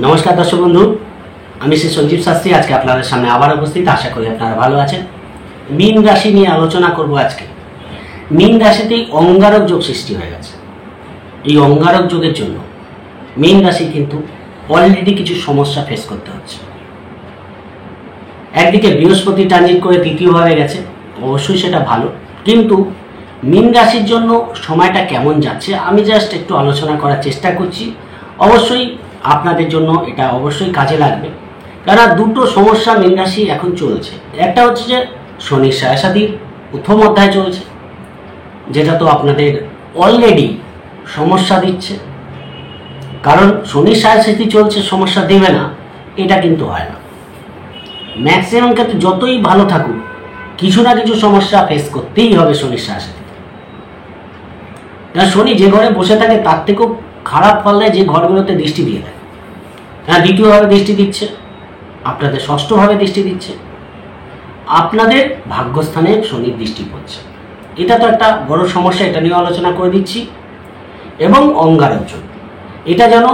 नमस्कार दर्शक बंधु আমি শ্রী সঞ্জীব শাস্ত্রী আজকে আপনাদের সামনে আবার উপস্থিত। আশা করি আপনারা ভালো আছেন। মীন রাশি নিয়ে আলোচনা করব আজকে। মীন রাশিতেই অঙ্গারক যোগ সৃষ্টি হয়ে গেছে। এই অঙ্গারক যোগের জন্য মীন রাশি কিন্তু অলরেডি কিছু সমস্যা ফেস করতে হচ্ছে। একদিকে বৃহস্পতি ট্রানজিট করে তৃতীয় ভাবে গেছে, অবশ্যই সেটা ভালো, কিন্তু মীন রাশির জন্য সময়টা কেমন যাচ্ছে আমি জাস্ট একটু আলোচনা করার চেষ্টা করছি। অবশ্যই আপনাদের জন্য এটা অবশ্যই কাজে লাগবে, কারণ দুটো সমস্যা মীন রাশি এখন চলছে। একটা হচ্ছে যে শনির সাড়ে প্রথম অধ্যায় চলছে, যেটা তো আপনাদের অলরেডি সমস্যা দিচ্ছে। কারণ শনির সাড়ে চলছে, সমস্যা দেবে না এটা কিন্তু হয় না। ম্যাক্সিমাম ক্ষেত্রে যতই ভালো থাকুক কিছু না কিছু সমস্যা ফেস করতেই হবে শনির সাড়ে। শনি যে ঘরে বসে থাকে তার থেকেও খারাপ ফল দেয় যে ঘরগুলোতে দৃষ্টি দিয়ে দেয়। দ্বিতীয়ভাবে দৃষ্টি দিচ্ছে, আপনাদের ষষ্ঠভাবে দৃষ্টি দিচ্ছে, আপনাদের ভাগ্যস্থানে শনির দৃষ্টি পড়ছে। এটা তো একটা বড় সমস্যা, এটা নিয়ে আলোচনা করে দিচ্ছি। এবং অঙ্গারক যোগ, এটা যেন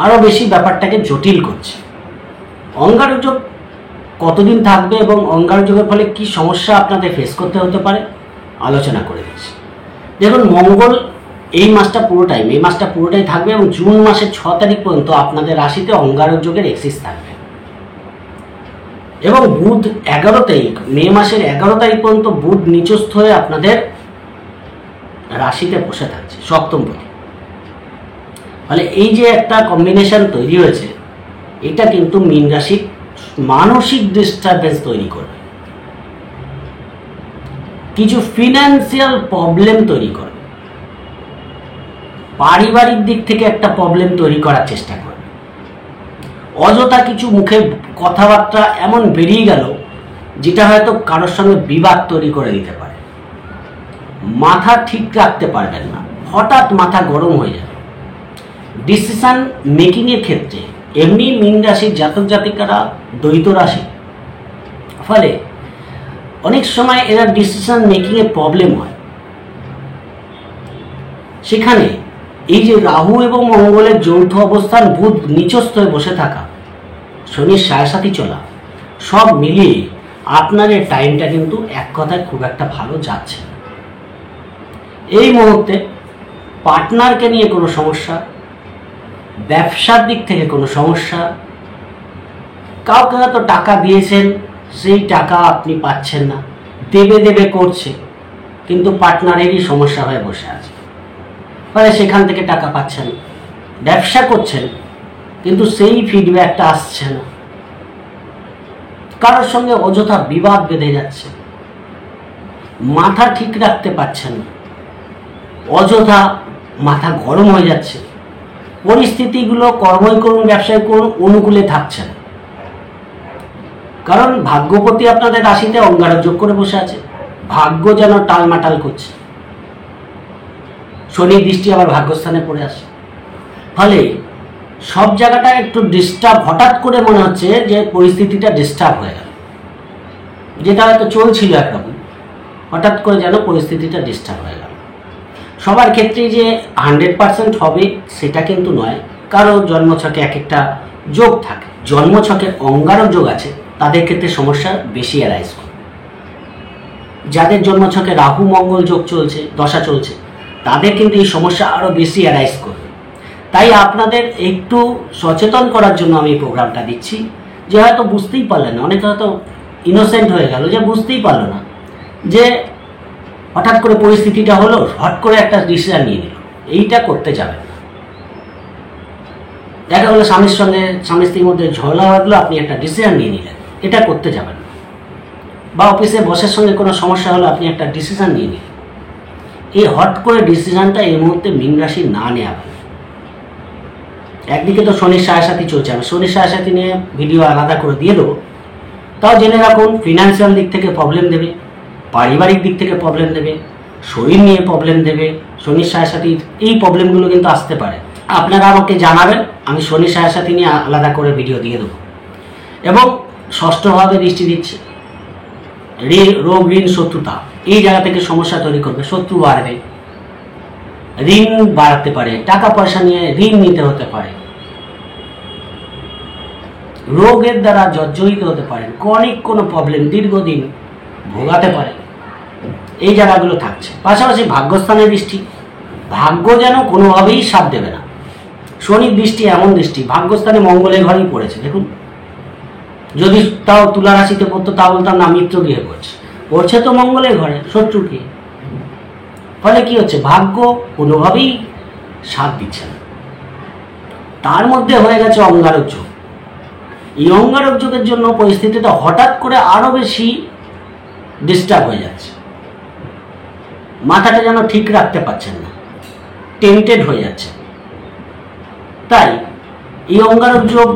আরো বেশি ব্যাপারটাকে জটিল করছে। অঙ্গারক যোগ কতদিন থাকবে এবং অঙ্গারক যোগের ফলে কি সমস্যা আপনাদের ফেস করতে হতে পারে আলোচনা করে দিচ্ছি। দেখুন, মঙ্গল এই মাসটা পুরোটাই থাকবে এবং জুন মাসের 6 তারিখ পর্যন্ত আপনাদের রাশিতে অঙ্গারক যোগের এক্সিস থাকবে। এবং বুধ 11 তারিখ, মে মাসের 11 তারিখ পর্যন্ত বুধ নিচস্থ হয়ে আপনাদের রাশিতে বসে থাকছে সপ্তম পতি। ফলে এই যে একটা কম্বিনেশন তৈরি হয়েছে, এটা কিন্তু মীন রাশির মানসিক ডিস্টারবেন্স তৈরি করবে, কিছু ফিনান্সিয়াল প্রবলেম তৈরি করবে, পারিবারিক দিক থেকে একটা প্রবলেম তৈরি করার চেষ্টা করবে। অযথা কিছু মুখে কথাবার্তা এমন বেরিয়ে গেল যেটা হয়তো কারোর সঙ্গে বিবাদ তৈরি করে দিতে পারে। মাথা ঠিক রাখতে পারবেন না, হঠাৎ মাথা গরম হয়ে যাবে। ডিসিশন মেকিং এর ক্ষেত্রে এমনি মীন রাশির জাতক জাতিকারা দ্বৈত রাশি, ফলে অনেক সময় এরা ডিসিশন মেকিং এর প্রবলেম হয়। সেখানে এই যে রাহু এবং মঙ্গলের যৌথ অবস্থান, বুধ নিচস্থ হয়ে বসে থাকা, শনির সাড়ে চলা, সব মিলিয়ে আপনার এই টাইমটা কিন্তু এক কথায় খুব একটা ভালো যাচ্ছে না। এই মুহূর্তে পার্টনারকে নিয়ে কোনো সমস্যা, ব্যবসার দিক থেকে কোনো সমস্যা, কাউকে হয়তো টাকা দিয়েছেন সেই টাকা আপনি পাচ্ছেন না, দেবে করছে কিন্তু পার্টনারেরই সমস্যা হয়ে বসে আছে, ফলে সেখান থেকে টাকা পাচ্ছেন। ব্যবসা করছেন কিন্তু সেই ফিডব্যাকটা আসছে না, কারোর সঙ্গে অযথা বিবাদ বেঁধে যাচ্ছে, মাথা ঠিক রাখতে পারছেন না, অযথা মাথা গরম হয়ে যাচ্ছে। পরিস্থিতিগুলো কর্মই করুন ব্যবসায় করুন অনুকূলে থাকছে না, কারণ ভাগ্যপতি আপনাদের রাশিতে অঙ্গারক যোগ করে বসে আছে। ভাগ্য যেন টালমাটাল করছে, শনির দৃষ্টি আবার ভাগ্যস্থানে পড়ে আসে, ফলে সব জায়গাটা একটু ডিস্টার্ব। হঠাৎ করে মনে হচ্ছে যে পরিস্থিতিটা ডিস্টার্ব হয়ে গেল, যেটা হয়তো চলছিল একরকম, হঠাৎ করে যেন পরিস্থিতিটা ডিস্টার্ব হয়ে গেল। সবার ক্ষেত্রে যে 100% হবে সেটা কিন্তু নয়, কারো জন্মছকে এক একটা যোগ থাকে। জন্মছকে অঙ্গারক যোগ আছে তাদের ক্ষেত্রে সমস্যা বেশি অ্যারাইজ করে। যাদের জন্মছকে রাহু মঙ্গল যোগ চলছে, দশা চলছে, তাদের কিন্তু এই সমস্যা আরো বেশি অ্যারাইজ করবে। তাই আপনাদের একটু সচেতন করার জন্য আমি এই প্রোগ্রামটা দিচ্ছি, যে হয়তো বুঝতেই পারলেন না, অনেকে হয়তো ইনোসেন্ট হয়ে গেল যে বুঝতেই পারলো না, যে হঠাৎ করে পরিস্থিতিটা হলো, হট করে একটা ডিসিশন নিয়ে নিল। এইটা করতে যাবেন না। দেখা হলো স্বামী স্ত্রীর মধ্যে ঝগড়া বাঁধলো, আপনি একটা ডিসিশন নিয়ে নিলেন, এটা করতে যাবেন না। বা অফিসে বসের সঙ্গে কোনো সমস্যা হলো, আপনি একটা ডিসিশন নিয়ে নিলেন। এই হট করে ডিসিশনটা এই মুহূর্তে মীন রাশি না নেওয়া ভালো। একদিকে তো শনির সাড়ে চলছে, আমি শনির সাড়ে নিয়ে ভিডিও আলাদা করে দিয়ে দেবো। তাও জেনে রাখুন, ফিনান্সিয়াল দিক থেকে প্রবলেম দেবে, পারিবারিক দিক থেকে প্রবলেম দেবে, শরীর নিয়ে প্রবলেম দেবে। শনির সাড়ে এই প্রবলেমগুলো কিন্তু আসতে পারে। আপনারা আমাকে জানাবেন, আমি শনির সাড়ে নিয়ে আলাদা করে ভিডিও দিয়ে দেবো। এবং ষষ্ঠভাবে দৃষ্টি দিচ্ছে, রোগ ঋণ শত্রুতা, এই জায়গা থেকে সমস্যা তৈরি করবে, শত্রু বাড়বে, ঋণ বাড়াতে পারে, টাকা পয়সা নিয়ে ঋণ নিতে হতে পারে। রোগের দ্বারা জর্জরিত হতে পারেন, ক্রনিক কোনো প্রবলেম দীর্ঘদিন ভোগাতে পারে, এই জায়গাগুলো থাকছে। পাশাপাশি ভাগ্যস্থানের দৃষ্টি, ভাগ্য যেন কোনোভাবেই সাথ দেবে না। শনির দৃষ্টি এমন দৃষ্টি, ভাগ্যস্থানে মঙ্গলের ঘরেই পড়েছে। দেখুন, যদি তাও তুলা রাশিতে পড়তো তা বলতাম না মিত্র গৃহে পড়ছে তো মঙ্গলের ঘরে, শত্রু কি। ফলে কি হচ্ছে, ভাগ্য কোনোভাবেই সাথ দিচ্ছে না। তার মধ্যে হয়ে গেছে অঙ্গারক যোগ। এই অঙ্গারক যোগের জন্য পরিস্থিতিটা হঠাৎ করে আরো বেশি ডিস্টার্ব হয়ে যাচ্ছে। মাথাটা যেন ঠিক রাখতে পারছেন না, টেন্টেড হয়ে যাচ্ছে। তাই এই অঙ্গারক যোগ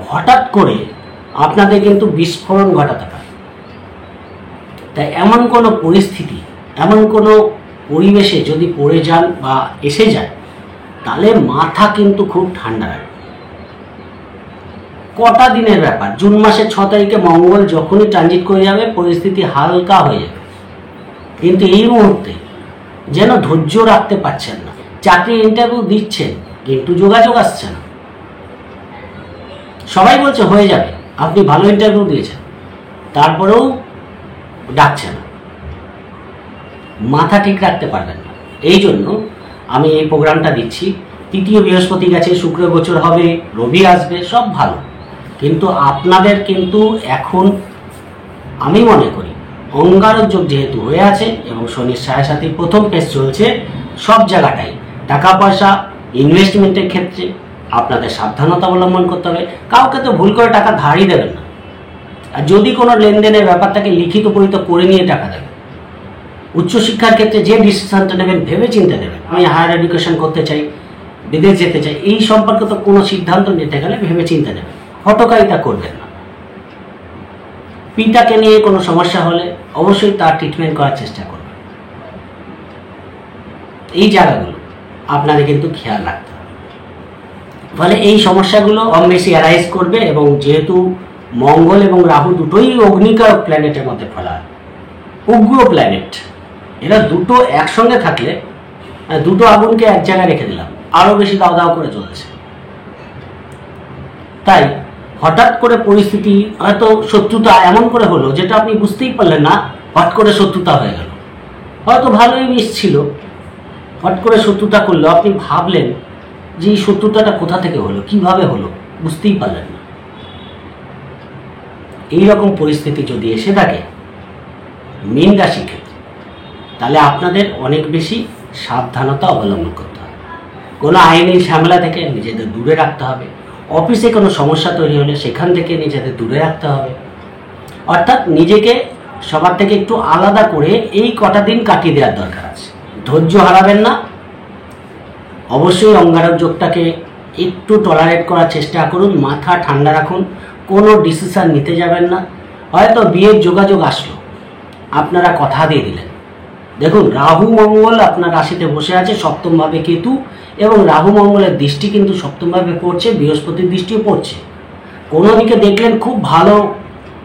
হঠাৎ করে আপনাদের কিন্তু বিস্ফোরণ ঘটাতে পারে। তাই এমন কোনো পরিস্থিতি, এমন কোনো পরিবেশে যদি পড়ে যান বা এসে যায়, তাহলে মাথা কিন্তু খুব ঠান্ডা রাখবে। কটা দিনের ব্যাপার, জুন মাসের 6 তারিখে মঙ্গল যখনই ট্রানজিট করে যাবে পরিস্থিতি হালকা হয়ে যাবে। কিন্তু এই মুহূর্তে যেন ধৈর্য রাখতে পারছেন না। চাকরি ইন্টারভিউ দিচ্ছেন কিন্তু যোগাযোগ আসছে না। সবাই বলছে হয়ে যাবে, আপনি ভালো ইন্টারভিউ দিয়েছেন, তারপরেও ডাকছে না। মাথা ঠিক রাখতে পারবেন না। এই জন্য আমি এই প্রোগ্রামটা দিচ্ছি। তৃতীয় বৃহস্পতি গেছে, শুক্র গোচর হবে, রবি আসবে, সব ভালো। কিন্তু আপনাদের কিন্তু এখন আমি মনে করি অঙ্গারক যোগ যেহেতু হয়ে আছে এবং শনির সাড়ে প্রথম ফেজ চলছে, সব জায়গাটাই টাকা পয়সা ইনভেস্টমেন্টের ক্ষেত্রে আপনাদের সাবধানতা অবলম্বন করতে হবে। কাউকে তো ভুল করে টাকা ধারই দেবেন না। আর যদি কোনো লেনদেনের ব্যাপারটাকে লিখিত পরিত করে নিয়ে টাকা দেবেন। উচ্চশিক্ষার ক্ষেত্রে যে ডিসিশনটা নেবেন ভেবে চিন্তে নেবেন। আমি হায়ার এডুকেশন করতে চাই, বিদেশ যেতে চাই, এই সম্পর্কে তো কোনো সিদ্ধান্ত নিতে গেলে ভেবে চিন্তে নেবেন, হটকারিতা করবেন না। পিতাকে নিয়ে কোনো সমস্যা হলে অবশ্যই তার ট্রিটমেন্ট করার চেষ্টা করবেন। এই জায়গাগুলো আপনাদের কিন্তু খেয়াল রাখতে হবে। ফলে এই সমস্যাগুলো কম বেশি অ্যারাইজ করবে। এবং যেহেতু মঙ্গল এবং রাহু দুটোই অগ্নিকারক প্ল্যানেটের মধ্যে ফেলা, উগ্র প্ল্যানেট, এরা দুটো একসঙ্গে থাকলে, দুটো আগুনকে এক জায়গায় রেখে দিলাম, আরো বেশি দাও দাও করে চলেছে। তাই হঠাৎ করে পরিস্থিতি, হয়তো শত্রুতা এমন করে হলো যেটা আপনি বুঝতেই পারলেন না, হট করে শত্রুতা হয়ে গেল। হয়তো ভালোই মিশছিল, হট করে শত্রুতা করলো, আপনি ভাবলেন যে এই শত্রুতাটা কোথা থেকে হলো, কিভাবে হলো, বুঝতেই পারলেন না। এইরকম পরিস্থিতি যদি এসে থাকে মীন রাশির ক্ষেত্রে, তাহলে আপনাদের অনেক বেশি সাবধানতা অবলম্বন করতে হবে। কোনো আইনি ঝামেলা থেকে নিজেদের দূরে রাখতে হবে। অফিসে কোনো সমস্যা তৈরি হলে সেখান থেকে নিজেদের দূরে রাখতে হবে। অর্থাৎ নিজেকে সবার থেকে একটু আলাদা করে এই কটা দিন কাটিয়ে দেওয়ার দরকার আছে। ধৈর্য হারাবেন না। অবশ্যই অঙ্গারক যোগটাকে একটু টলারেট করার চেষ্টা করুন, মাথা ঠান্ডা রাখুন, কোনো ডিসিশন নিতে যাবেন না। হয়তো বিয়ের যোগাযোগ আসলো, আপনারা কথা দিয়ে দিলেন। দেখুন, রাহু মঙ্গল আপনার রাশিতে বসে আছে, সপ্তমভাবে কেতু, এবং রাহু মঙ্গলের দৃষ্টি কিন্তু সপ্তমভাবে পড়ছে, বৃহস্পতির দৃষ্টিও পড়ছে। কোনো দিকে দেখলেন খুব ভালো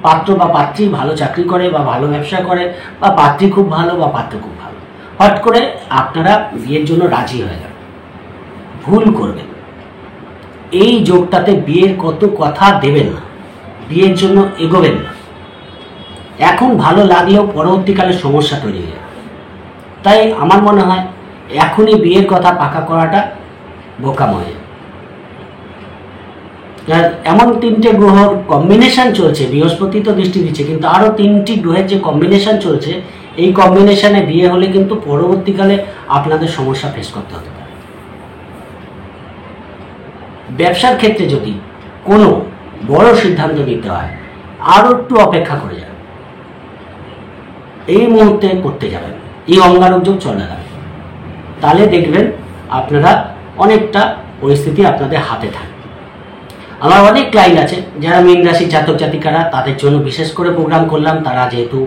পাত্র বা পাত্রী, ভালো চাকরি করে বা ভালো ব্যবসা করে, বা পাত্রী খুব ভালো বা পাত্র খুব ভালো, হট করে আপনারা বিয়ের জন্য রাজি হয়ে যাবেন, ভুল করবেন। এই যোগটাতে বিয়ের কত কথা দেবেন না, বিয়ের জন্য এগোবেন না। এখন ভালো লাগলেও পরবর্তীকালে সমস্যা তৈরি হয়ে যাবে। তাই আমার মনে হয় এখনই বিয়ের কথা পাকা করাটা বোকাময়। এমন 3টে গ্রহর কম্বিনেশন চলছে, বৃহস্পতি তো দৃষ্টি দিচ্ছে, কিন্তু আরো 3টি গ্রহের যে কম্বিনেশন চলছে, এই কম্বিনেশনে বিয়ে হলে কিন্তু পরবর্তীকালে আপনাদের সমস্যা ফেস করতে হতে পারে। ব্যবসার ক্ষেত্রে যদি কোনো বড় সিদ্ধান্ত নিতে হয়, আরো একটু অপেক্ষা করে যাবেন, এই মুহূর্তে করতে যাবেন। এই অঙ্গারক যোগ চলে যাবে, তাহলে দেখবেন আপনারা অনেকটা পরিস্থিতি আপনাদের হাতে থাকে। আমার অনেক ক্লায়েন্ট আছে যারা মীন রাশির জাতক জাতিকারা, তাদের জন্য বিশেষ করে প্রোগ্রাম করলাম। তারা যেহেতু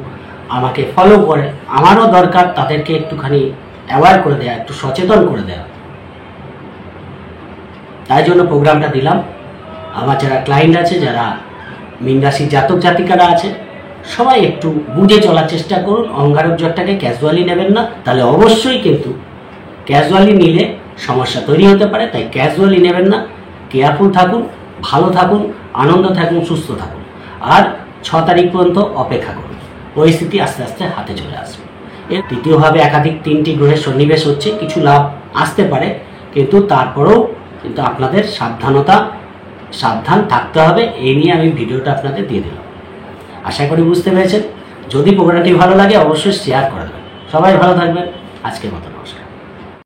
আমাকে ফলো করে, আমারও দরকার তাদেরকে একটুখানি অ্যাওয়ার করে দেওয়া, একটু সচেতন করে দেওয়া, তাই জন্য প্রোগ্রামটা দিলাম। আমার যারা ক্লায়েন্ট আছে, যারা মীন রাশির জাতক জাতিকারা আছে, সবাই একটু বুঝে চলার চেষ্টা করুন। অঙ্গারক যোগটাকে ক্যাজুয়ালি নেবেন না, তাহলে অবশ্যই কিন্তু ক্যাজুয়ালি নিলে সমস্যা তৈরি হতে পারে। তাই ক্যাজুয়ালি নেবেন না, কেয়ারফুল থাকুন, ভালো থাকুন, আনন্দ থাকুন, সুস্থ থাকুন, আর 6 তারিখ পর্যন্ত অপেক্ষা করুন। পরিস্থিতি আস্তে আস্তে হাতে চলে আসবে। এর তৃতীয়ভাবে একাধিক 3টি গ্রহের সন্নিবেশ হচ্ছে, কিছু লাভ আসতে পারে, কিন্তু তারপরেও কিন্তু আপনাদের সাবধান থাকতে হবে। এই নিয়ে আমি ভিডিওটা আপনাদের দিয়ে দিলাম। আশা করি বুঝতে পেরেছেন। যদি প্রোগ্রামটি ভালো লাগে অবশ্যই শেয়ার করে দেবেন। সবাই ভালো থাকবেন। আজকের মতো নমস্কার।